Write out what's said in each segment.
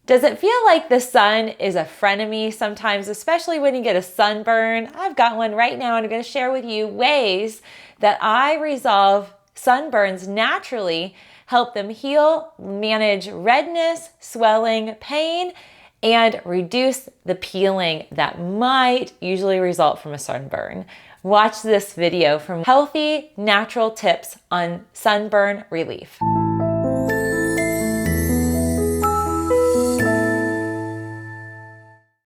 Does it feel like the sun is a frenemy sometimes, especially when you get a sunburn? I've got one right now, and I'm going to share with you ways that I resolve sunburns naturally, help them heal, manage redness, swelling, pain, and reduce the peeling that might usually result from a sunburn. Watch this video from Healthy Natural Tips on Sunburn Relief.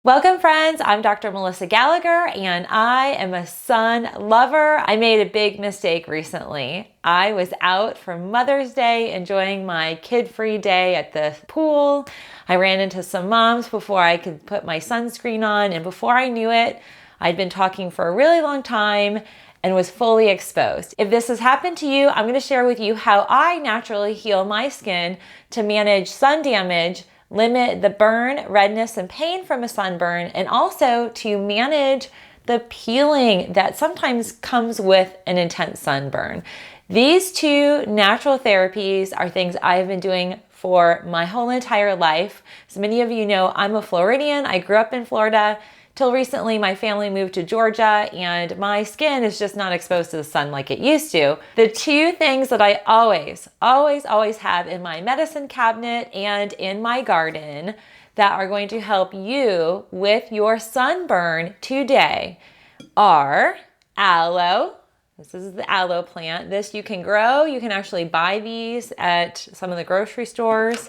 Welcome friends, I'm Dr. Melissa Gallagher and I am a sun lover. I made a big mistake recently. I was out for Mother's Day enjoying my kid-free day at the pool. I ran into some moms before I could put my sunscreen on, and before I knew it, I'd been talking for a really long time and was fully exposed. If this has happened to you, I'm going to share with you how I naturally heal my skin to manage sun damage, limit the burn, redness, and pain from a sunburn, and also to manage the peeling that sometimes comes with an intense sunburn. These two natural therapies are things I've been doing for my whole entire life. As many of you know, I'm a Floridian. I grew up in Florida. Till recently, my family moved to Georgia and my skin is just not exposed to the sun like it used to. The two things that I always have in my medicine cabinet and in my garden that are going to help you with your sunburn today are aloe. This is the aloe plant. This you can grow. You can actually buy these at some of the grocery stores.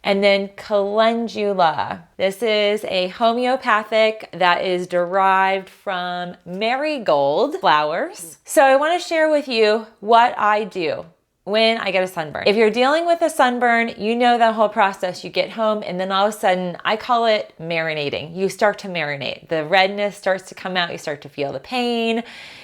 And then calendula. This is a homeopathic that is derived from marigold flowers. So I want to share with you what I do when I get a sunburn. If you're dealing with a sunburn, you know the whole process. You get home and then all of a sudden, I call it marinating. You start to marinate. The redness starts to come out. You start to feel the pain.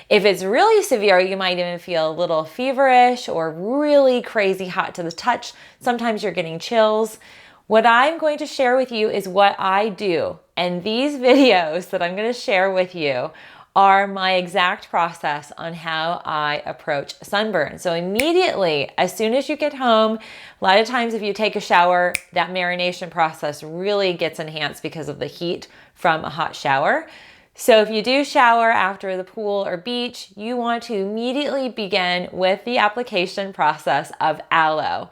If it's really severe, you might even feel a little feverish or really crazy hot to the touch. Sometimes you're getting chills. What I'm going to share with you is what I do. And these videos that I'm going to share with you are my exact process on how I approach sunburn. So immediately, as soon as you get home, a lot of times if you take a shower, that marination process really gets enhanced because of the heat from a hot shower. So if you do shower after the pool or beach, you want to immediately begin with the application process of aloe.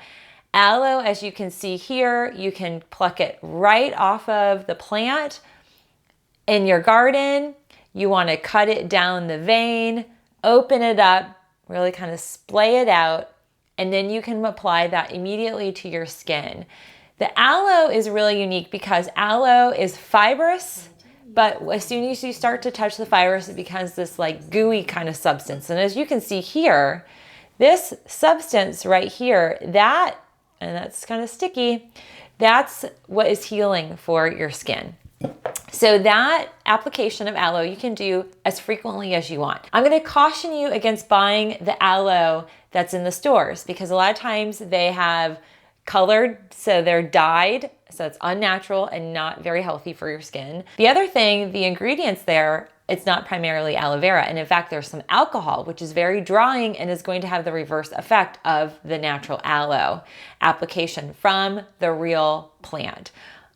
Aloe, as you can see here, you can pluck it right off of the plant in your garden. You want to cut it down the vein, open it up, really kind of splay it out, and then you can apply that immediately to your skin. The aloe is really unique because aloe is fibrous, but as soon as you start to touch the fibers, it becomes this like gooey kind of substance. And as you can see here, this substance right here, and that's kind of sticky, that's what is healing for your skin. So that application of aloe you can do as frequently as you want. I'm going to caution you against buying the aloe that's in the stores because a lot of times they have colored, so they're dyed, so it's unnatural and not very healthy for your skin. The other thing, the ingredients there, it's not primarily aloe vera, and in fact there's some alcohol, which is very drying and is going to have the reverse effect of the natural aloe application from the real plant.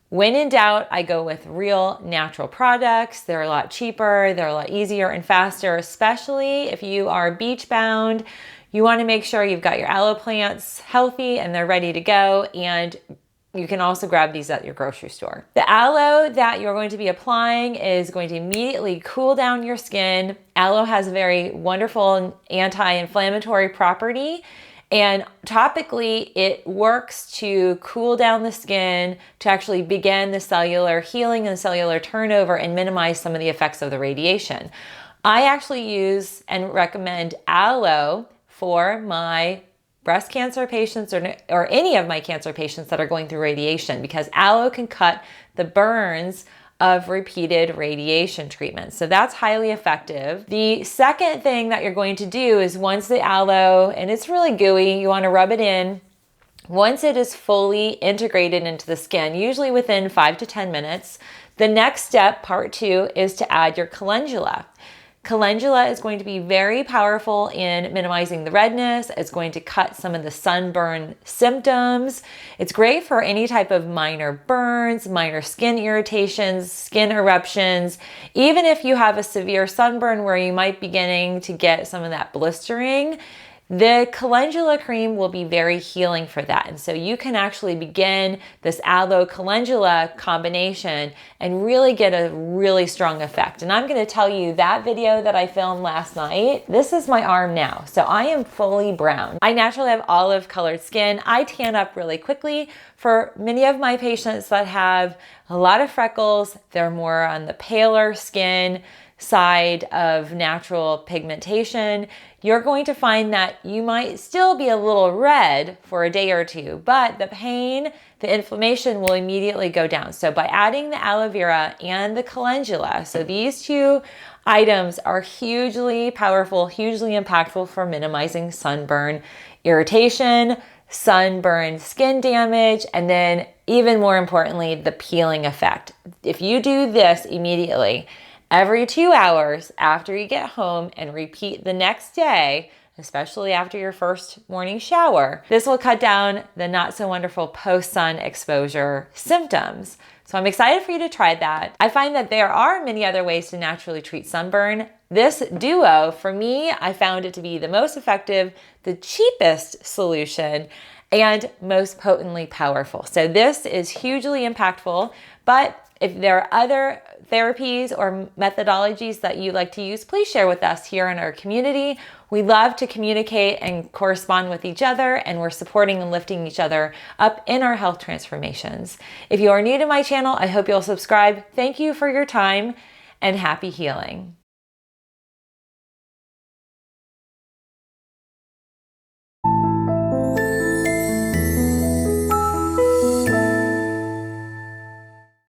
When in doubt, I go with real natural products. They're a lot cheaper, they're a lot easier and faster, especially if you are beach bound. You want to make sure you've got your aloe plants healthy and they're ready to go, and you can also grab these at your grocery store. The aloe that you're going to be applying is going to immediately cool down your skin. Aloe has a very wonderful anti-inflammatory property, and topically it works to cool down the skin, to actually begin the cellular healing and cellular turnover and minimize some of the effects of the radiation. I actually use and recommend aloe for my breast cancer patients or any of my cancer patients that are going through radiation, because aloe can cut the burns of repeated radiation treatments. So that's highly effective. The second thing that you're going to do is once the aloe, and it's really gooey, you want to rub it in. Once it is fully integrated into the skin, usually within 5 to 10 minutes, the next step, part 2, is to add your calendula. Calendula is going to be very powerful in minimizing the redness. It's going to cut some of the sunburn symptoms. It's great for any type of minor burns, minor skin irritations, skin eruptions. Even if you have a severe sunburn where you might be beginning to get some of that blistering, the calendula cream will be very healing for that. And so you can actually begin this aloe calendula combination and really get a really strong effect. And I'm going to tell you that video that I filmed last night, this is my arm now. So I am fully brown. I naturally have olive colored skin. I tan up really quickly. For many of my patients that have a lot of freckles, they're more on the paler skin side of natural pigmentation, you're going to find that you might still be a little red for a day or two, but the pain, the inflammation will immediately go down. So by adding the aloe vera and the calendula, so these two items are hugely powerful, hugely impactful for minimizing sunburn irritation, sunburn skin damage, and then even more importantly, the peeling effect. If you do this immediately, every 2 hours after you get home and repeat the next day, especially after your first morning shower, this will cut down the not so wonderful post-sun exposure symptoms. So I'm excited for you to try that. I find that there are many other ways to naturally treat sunburn. This duo, for me, I found it to be the most effective, the cheapest solution, and most potently powerful. So this is hugely impactful, but if there are other therapies or methodologies that you like to use, please share with us here in our community. We love to communicate and correspond with each other, and we're supporting and lifting each other up in our health transformations. If you are new to my channel, I hope you'll subscribe. Thank you for your time and happy healing.